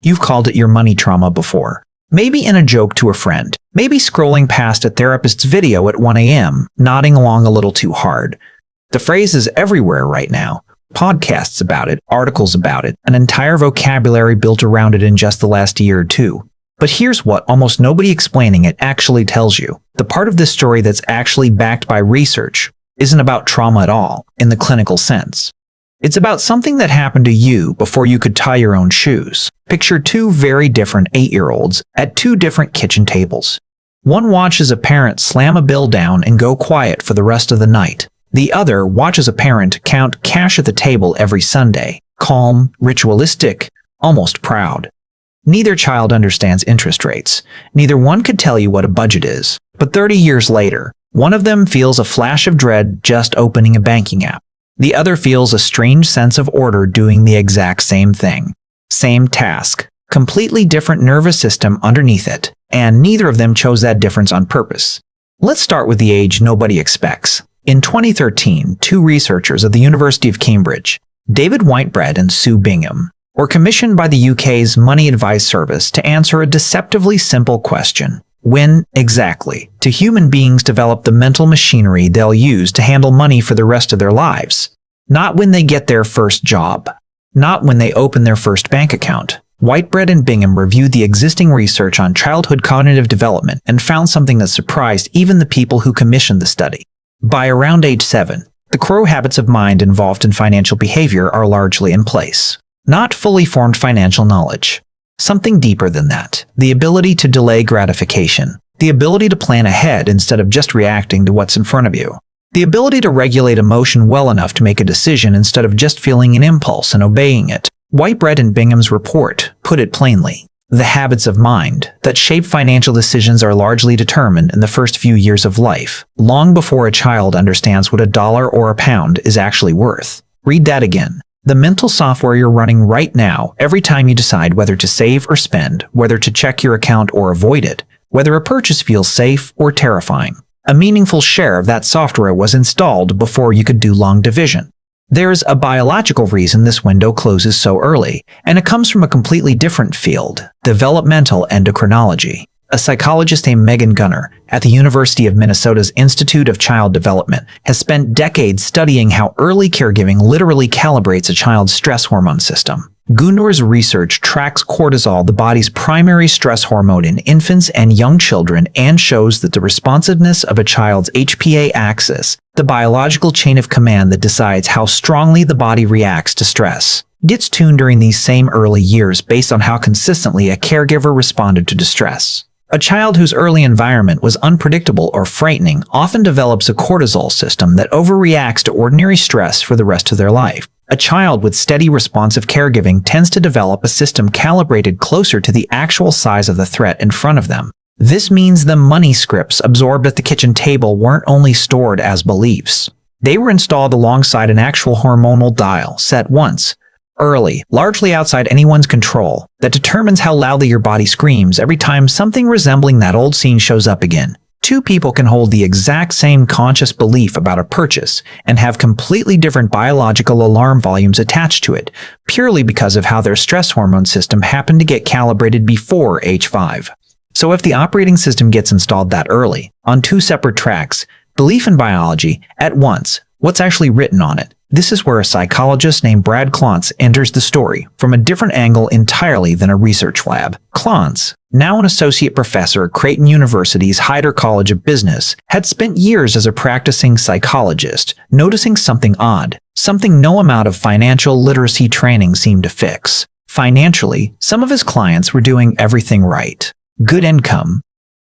You've called it your money trauma before. Maybe in a joke to a friend, maybe scrolling past a therapist's video at 1 a.m., nodding along a little too hard. The phrase is everywhere right now. Podcasts about it, articles about it, an entire vocabulary built around it in just the last year or two. But here's what almost nobody explaining it actually tells you. The part of this story that's actually backed by research isn't about trauma at all, in the clinical sense. It's about something that happened to you before you could tie your own shoes. Picture two very different 8-year-olds at two different kitchen tables. One watches a parent slam a bill down and go quiet for the rest of the night. The other watches a parent count cash at the table every Sunday, calm, ritualistic, almost proud. Neither child understands interest rates. Neither one could tell you what a budget is. But 30 years later, one of them feels a flash of dread just opening a banking app. The other feels a strange sense of order doing the exact same thing. Same task, completely different nervous system underneath it, and neither of them chose that difference on purpose. Let's start with the age nobody expects. In 2013, two researchers at the University of Cambridge, David Whitebread and Sue Bingham, were commissioned by the UK's Money Advice Service to answer a deceptively simple question. When, exactly, do human beings develop the mental machinery they'll use to handle money for the rest of their lives? Not when they get their first job. Not when they open their first bank account. Whitebread and Bingham reviewed the existing research on childhood cognitive development and found something that surprised even the people who commissioned the study. By around age 7, the core habits of mind involved in financial behavior are largely in place. Not fully formed financial knowledge. Something deeper than that. The ability to delay gratification. The ability to plan ahead instead of just reacting to what's in front of you. The ability to regulate emotion well enough to make a decision instead of just feeling an impulse and obeying it. Whitebread and Bingham's report put it plainly. The habits of mind that shape financial decisions are largely determined in the first few years of life, long before a child understands what a dollar or a pound is actually worth. Read that again. The mental software you're running right now, every time you decide whether to save or spend, whether to check your account or avoid it, whether a purchase feels safe or terrifying. A meaningful share of that software was installed before you could do long division. There's a biological reason this window closes so early, and it comes from a completely different field, developmental endocrinology. A psychologist named Megan Gunnar at the University of Minnesota's Institute of Child Development has spent decades studying how early caregiving literally calibrates a child's stress hormone system. Gunnar's research tracks cortisol, the body's primary stress hormone in infants and young children, and shows that the responsiveness of a child's HPA axis, the biological chain of command that decides how strongly the body reacts to stress, gets tuned during these same early years based on how consistently a caregiver responded to distress. A child whose early environment was unpredictable or frightening often develops a cortisol system that overreacts to ordinary stress for the rest of their life. A child with steady responsive caregiving tends to develop a system calibrated closer to the actual size of the threat in front of them. This means the money scripts absorbed at the kitchen table weren't only stored as beliefs. They were installed alongside an actual hormonal dial set once, early, largely outside anyone's control, that determines how loudly your body screams every time something resembling that old scene shows up again. Two people can hold the exact same conscious belief about a purchase and have completely different biological alarm volumes attached to it, purely because of how their stress hormone system happened to get calibrated before age 5. So if the operating system gets installed that early, on two separate tracks, belief and biology, at once, what's actually written on it? This is where a psychologist named Brad Klontz enters the story, from a different angle entirely than a research lab. Klontz, now an associate professor at Creighton University's Hyder College of Business, had spent years as a practicing psychologist, noticing something odd, something no amount of financial literacy training seemed to fix. Financially, some of his clients were doing everything right. Good income,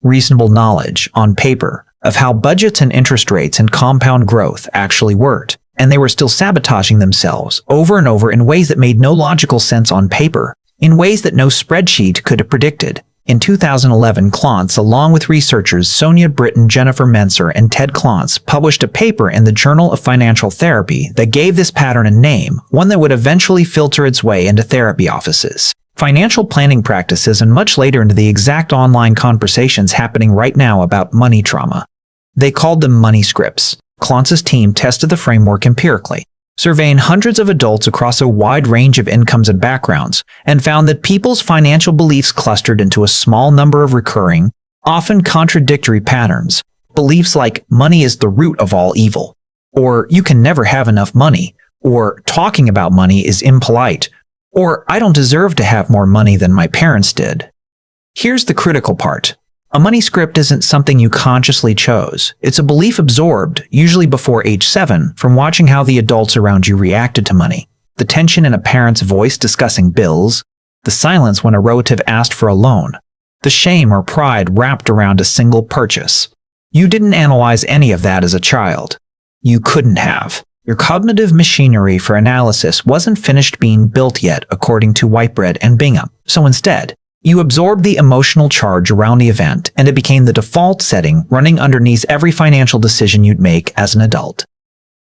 reasonable knowledge, on paper, of how budgets and interest rates and compound growth actually worked. And they were still sabotaging themselves over and over in ways that made no logical sense on paper, in ways that no spreadsheet could have predicted. In 2011, Klontz, along with researchers Sonia Britton, Jennifer Menser, and Ted Klontz, published a paper in the Journal of Financial Therapy that gave this pattern a name, one that would eventually filter its way into therapy offices, financial planning practices, and much later into the exact online conversations happening right now about money trauma. They called them money scripts. Klontz's team tested the framework empirically. surveying hundreds of adults across a wide range of incomes and backgrounds, and found that people's financial beliefs clustered into a small number of recurring, often contradictory patterns. Beliefs like money is the root of all evil, or you can never have enough money, or talking about money is impolite, or I don't deserve to have more money than my parents did. Here's the critical part. A money script isn't something you consciously chose. It's a belief absorbed, usually before age 7, from watching how the adults around you reacted to money. The tension in a parent's voice discussing bills, the silence when a relative asked for a loan, the shame or pride wrapped around a single purchase. You didn't analyze any of that as a child. You couldn't have. Your cognitive machinery for analysis wasn't finished being built yet, according to Whitebread and Bingham. So instead, you absorbed the emotional charge around the event, and it became the default setting running underneath every financial decision you'd make as an adult.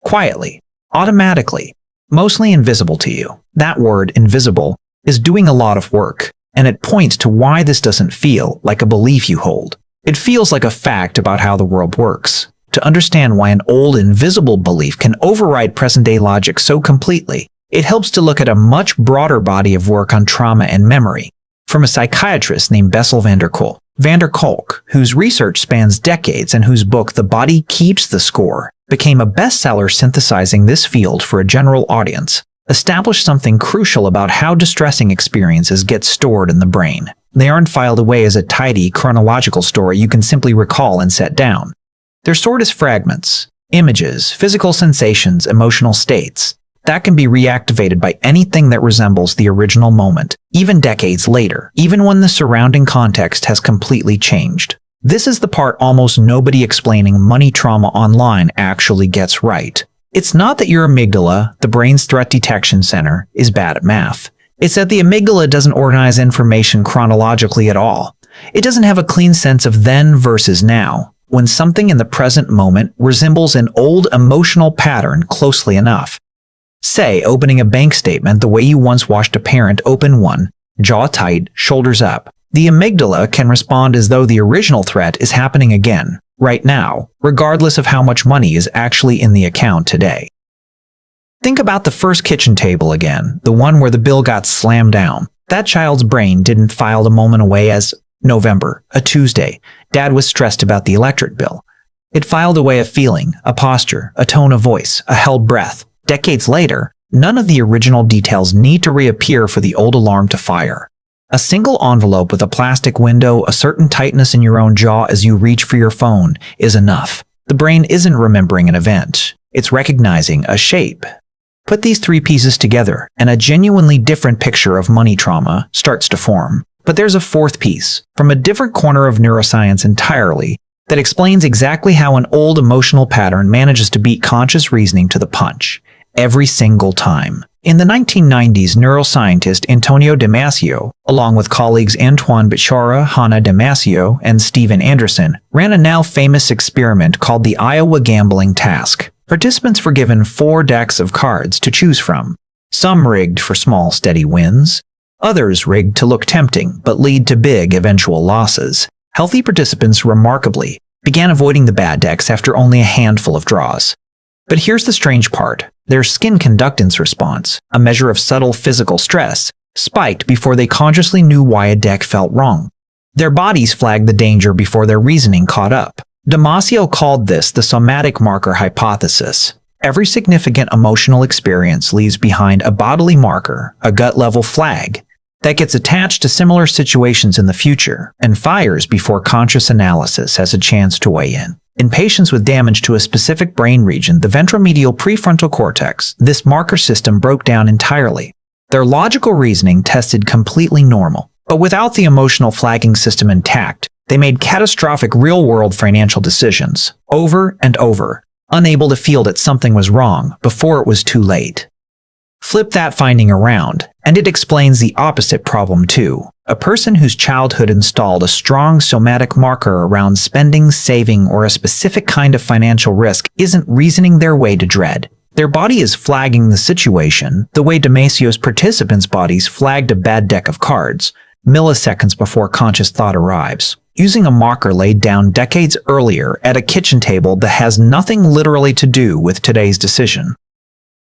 Quietly, automatically, mostly invisible to you. That word, invisible, is doing a lot of work, and it points to why this doesn't feel like a belief you hold. It feels like a fact about how the world works. To understand why an old, invisible belief can override present-day logic so completely, it helps to look at a much broader body of work on trauma and memory, from a psychiatrist named Bessel van der Kolk, whose research spans decades and whose book The Body Keeps the Score became a bestseller synthesizing this field for a general audience, established something crucial about how distressing experiences get stored in the brain. They aren't filed away as a tidy chronological story you can simply recall and set down. They're stored as fragments, images, physical sensations, emotional states that can be reactivated by anything that resembles the original moment, even decades later, even when the surrounding context has completely changed. This is the part almost nobody explaining money trauma online actually gets right. It's not that your amygdala, the brain's threat detection center, is bad at math. It's that the amygdala doesn't organize information chronologically at all. It doesn't have a clean sense of then versus now, when something in the present moment resembles an old emotional pattern closely enough. Say, opening a bank statement the way you once watched a parent open one, jaw tight, shoulders up. The amygdala can respond as though the original threat is happening again, right now, regardless of how much money is actually in the account today. Think about the first kitchen table again, the one where the bill got slammed down. That child's brain didn't file the moment away as November, a Tuesday. Dad was stressed about the electric bill. It filed away a feeling, a posture, a tone of voice, a held breath. Decades later, none of the original details need to reappear for the old alarm to fire. A single envelope with a plastic window, a certain tightness in your own jaw as you reach for your phone is enough. The brain isn't remembering an event. It's recognizing a shape. Put these three pieces together, and a genuinely different picture of money trauma starts to form. But there's a fourth piece, from a different corner of neuroscience entirely, that explains exactly how an old emotional pattern manages to beat conscious reasoning to the punch. Every single time. In the 1990s, neuroscientist Antonio Damasio, along with colleagues Antoine Bichara, Hannah Damasio, and Steven Anderson, ran a now famous experiment called the Iowa Gambling Task. Participants were given 4 decks of cards to choose from. Some rigged for small, steady wins. Others rigged to look tempting, but lead to big eventual losses. Healthy participants, remarkably, began avoiding the bad decks after only a handful of draws. But here's the strange part. Their skin conductance response, a measure of subtle physical stress, spiked before they consciously knew why a deck felt wrong. Their bodies flagged the danger before their reasoning caught up. Damasio called this the somatic marker hypothesis. Every significant emotional experience leaves behind a bodily marker, a gut-level flag, that gets attached to similar situations in the future and fires before conscious analysis has a chance to weigh in. In patients with damage to a specific brain region, the ventromedial prefrontal cortex, this marker system broke down entirely. Their logical reasoning tested completely normal, but without the emotional flagging system intact, they made catastrophic real-world financial decisions, over and over, unable to feel that something was wrong before it was too late. Flip that finding around, and it explains the opposite problem too. A person whose childhood installed a strong somatic marker around spending, saving, or a specific kind of financial risk isn't reasoning their way to dread. Their body is flagging the situation the way Damasio's participants' bodies flagged a bad deck of cards, milliseconds before conscious thought arrives, using a marker laid down decades earlier at a kitchen table that has nothing literally to do with today's decision.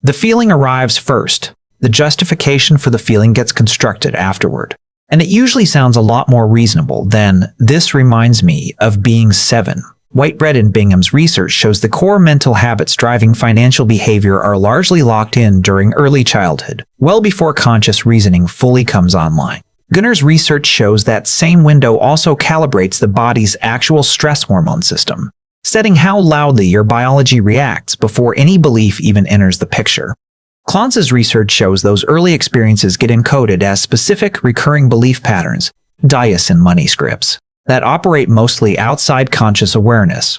The feeling arrives first. The justification for the feeling gets constructed afterward. And it usually sounds a lot more reasonable than, "This reminds me of being 7. Whitebread and Bingham's research shows the core mental habits driving financial behavior are largely locked in during early childhood, well before conscious reasoning fully comes online. Gunner's research shows that same window also calibrates the body's actual stress hormone system, setting how loudly your biology reacts before any belief even enters the picture. Clonce's research shows those early experiences get encoded as specific recurring belief patterns, dias in money scripts, that operate mostly outside conscious awareness.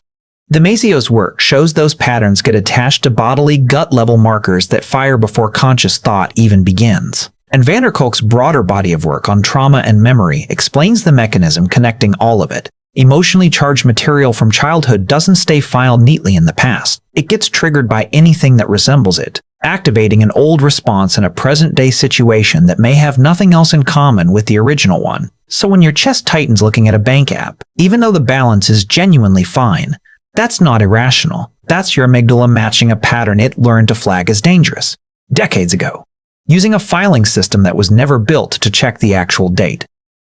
Damasio's work shows those patterns get attached to bodily gut-level markers that fire before conscious thought even begins. And van der Kolk's broader body of work on trauma and memory explains the mechanism connecting all of it. Emotionally charged material from childhood doesn't stay filed neatly in the past. It gets triggered by anything that resembles it, activating an old response in a present-day situation that may have nothing else in common with the original one. So when your chest tightens looking at a bank app, even though the balance is genuinely fine, that's not irrational. That's your amygdala matching a pattern it learned to flag as dangerous decades ago, using a filing system that was never built to check the actual date.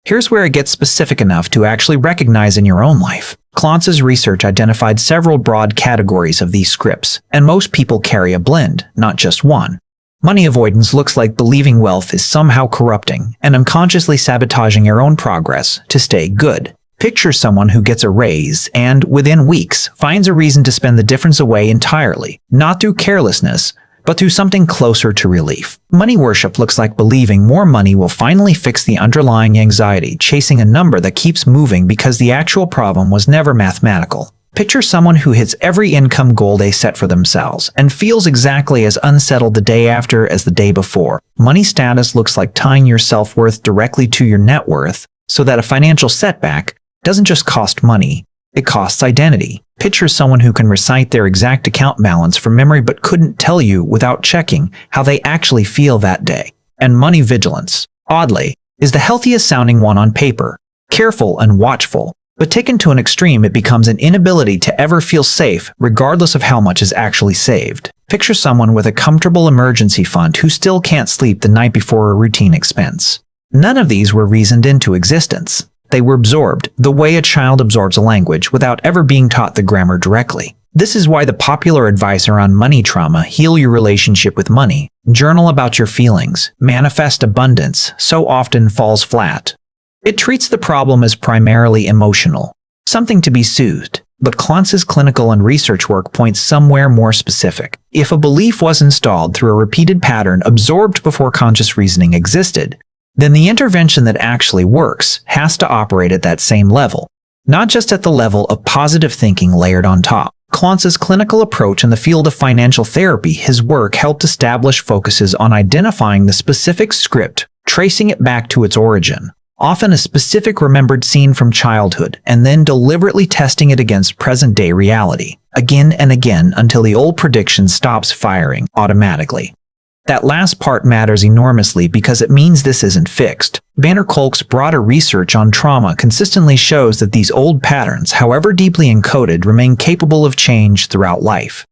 Here's where it gets specific enough to actually recognize in your own life. Clonce's research identified several broad categories of these scripts, and most people carry a blend, not just one. Money avoidance looks like believing wealth is somehow corrupting and unconsciously sabotaging your own progress to stay good. Picture someone who gets a raise and, within weeks, finds a reason to spend the difference away entirely, not through carelessness, but through something closer to relief. Money worship looks like believing more money will finally fix the underlying anxiety, chasing a number that keeps moving because the actual problem was never mathematical. Picture someone who hits every income goal they set for themselves and feels exactly as unsettled the day after as the day before. Money status looks like tying your self-worth directly to your net worth so that a financial setback doesn't just cost money, it costs identity. Picture someone who can recite their exact account balance from memory but couldn't tell you without checking how they actually feel that day. And money vigilance, oddly, is the healthiest sounding one on paper. Careful and watchful, but taken to an extreme it becomes an inability to ever feel safe regardless of how much is actually saved. Picture someone with a comfortable emergency fund who still can't sleep the night before a routine expense. None of these were reasoned into existence. They were absorbed, the way a child absorbs a language without ever being taught the grammar directly. This is why the popular advice around money trauma, heal your relationship with money, journal about your feelings, manifest abundance, so often falls flat. It treats the problem as primarily emotional, something to be soothed. But Clonce's clinical and research work points somewhere more specific. If a belief was installed through a repeated pattern absorbed before conscious reasoning existed, then the intervention that actually works has to operate at that same level, not just at the level of positive thinking layered on top. Clonce's clinical approach in the field of financial therapy, his work helped establish focuses on identifying the specific script, tracing it back to its origin, often a specific remembered scene from childhood, and then deliberately testing it against present-day reality, again and again until the old prediction stops firing automatically. That last part matters enormously because it means this isn't fixed. Van der Kolk's broader research on trauma consistently shows that these old patterns, however deeply encoded, remain capable of change throughout life.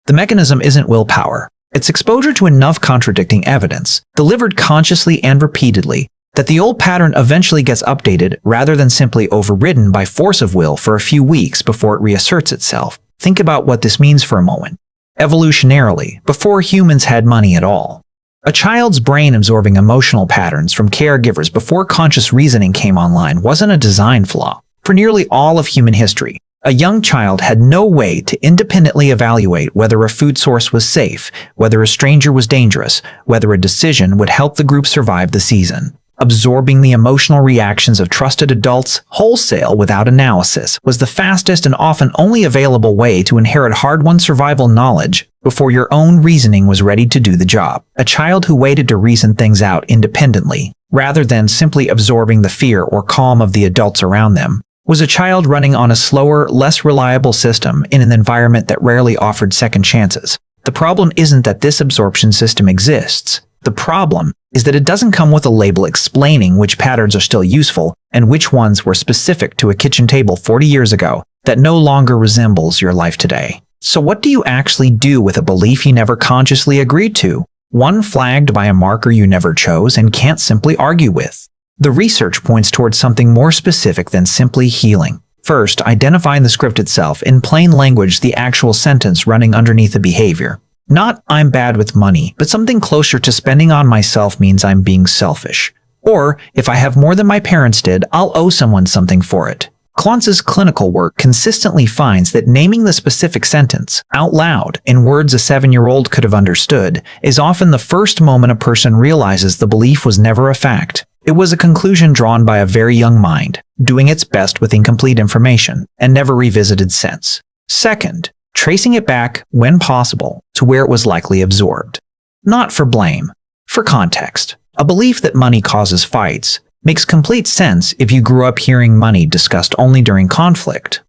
The mechanism isn't willpower. It's exposure to enough contradicting evidence, delivered consciously and repeatedly, that the old pattern eventually gets updated rather than simply overridden by force of will for a few weeks before it reasserts itself. Think about what this means for a moment. Evolutionarily, before humans had money at all, a child's brain absorbing emotional patterns from caregivers before conscious reasoning came online wasn't a design flaw. For nearly all of human history, a young child had no way to independently evaluate whether a food source was safe, whether a stranger was dangerous, whether a decision would help the group survive the season. Absorbing the emotional reactions of trusted adults wholesale without analysis was the fastest and often only available way to inherit hard-won survival knowledge before your own reasoning was ready to do the job. A child who waited to reason things out independently, rather than simply absorbing the fear or calm of the adults around them, was a child running on a slower, less reliable system in an environment that rarely offered second chances. The problem isn't that this absorption system exists. The problem is that it doesn't come with a label explaining which patterns are still useful and which ones were specific to a kitchen table 40 years ago that no longer resembles your life today. So what do you actually do with a belief you never consciously agreed to? One flagged by a marker you never chose and can't simply argue with. The research points towards something more specific than simply healing. First, identifying the script itself, in plain language, the actual sentence running underneath the behavior. Not, "I'm bad with money," but something closer to "spending on myself means I'm being selfish." Or, "If I have more than my parents did, I'll owe someone something for it." Klotz's clinical work consistently finds that naming the specific sentence out loud, in words a 7-year-old could have understood, is often the first moment a person realizes the belief was never a fact. It was a conclusion drawn by a very young mind, doing its best with incomplete information, and never revisited since. Second, tracing it back, when possible, to where it was likely absorbed. Not for blame, for context. A belief that money causes fights makes complete sense if you grew up hearing money discussed only during conflict.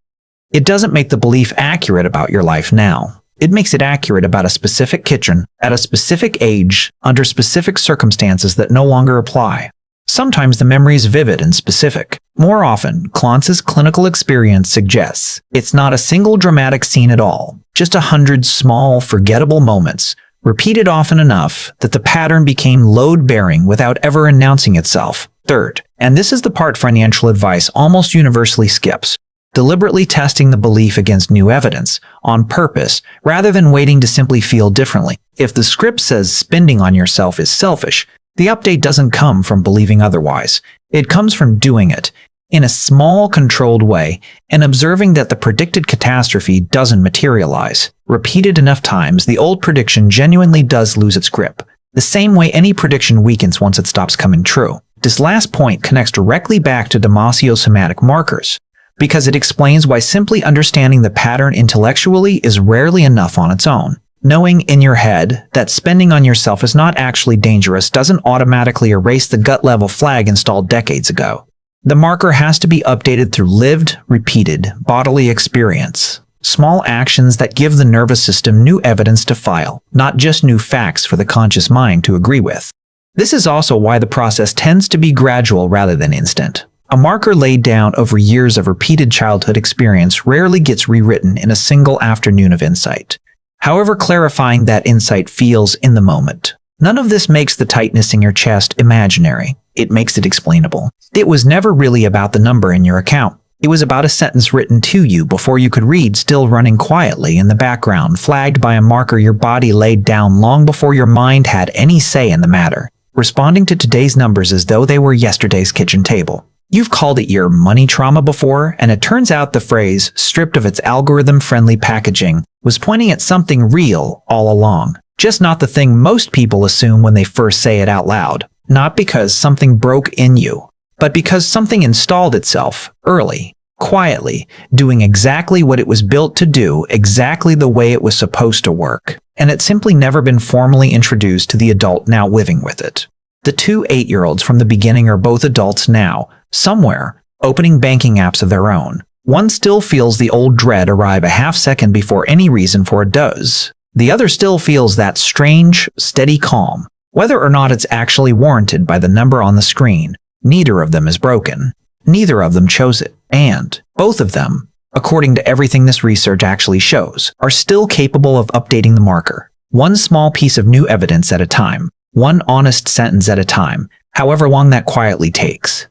It doesn't make the belief accurate about your life now. It makes it accurate about a specific kitchen, at a specific age, under specific circumstances that no longer apply. Sometimes the memory is vivid and specific. More often, Klotz's clinical experience suggests it's not a single dramatic scene at all, just 100 small, forgettable moments, repeated often enough that the pattern became load-bearing without ever announcing itself. Third, and this is the part financial advice almost universally skips, deliberately testing the belief against new evidence, on purpose, rather than waiting to simply feel differently. If the script says spending on yourself is selfish, the update doesn't come from believing otherwise. It comes from doing it, in a small, controlled way, and observing that the predicted catastrophe doesn't materialize. Repeated enough times, the old prediction genuinely does lose its grip, the same way any prediction weakens once it stops coming true. This last point connects directly back to somatic markers, because it explains why simply understanding the pattern intellectually is rarely enough on its own. Knowing in your head that spending on yourself is not actually dangerous doesn't automatically erase the gut-level flag installed decades ago. The marker has to be updated through lived, repeated, bodily experience. Small actions that give the nervous system new evidence to file, not just new facts for the conscious mind to agree with. This is also why the process tends to be gradual rather than instant. A marker laid down over years of repeated childhood experience rarely gets rewritten in a single afternoon of insight, however clarifying that insight feels in the moment. None of this makes the tightness in your chest imaginary. It makes it explainable. It was never really about the number in your account. It was about a sentence written to you before you could read, still running quietly in the background, flagged by a marker your body laid down long before your mind had any say in the matter, responding to today's numbers as though they were yesterday's kitchen table. You've called it your money trauma before, and it turns out the phrase, stripped of its algorithm-friendly packaging, was pointing at something real all along. Just not the thing most people assume when they first say it out loud. Not because something broke in you, but because something installed itself, early, quietly, doing exactly what it was built to do, exactly the way it was supposed to work. And it's simply never been formally introduced to the adult now living with it. The two 8-year-olds from the beginning are both adults now, somewhere, opening banking apps of their own. One still feels the old dread arrive a half-second before any reason for it does. The other still feels that strange, steady calm, whether or not it's actually warranted by the number on the screen. Neither of them is broken. Neither of them chose it. And both of them, according to everything this research actually shows, are still capable of updating the marker. One small piece of new evidence at a time. One honest sentence at a time, however long that quietly takes.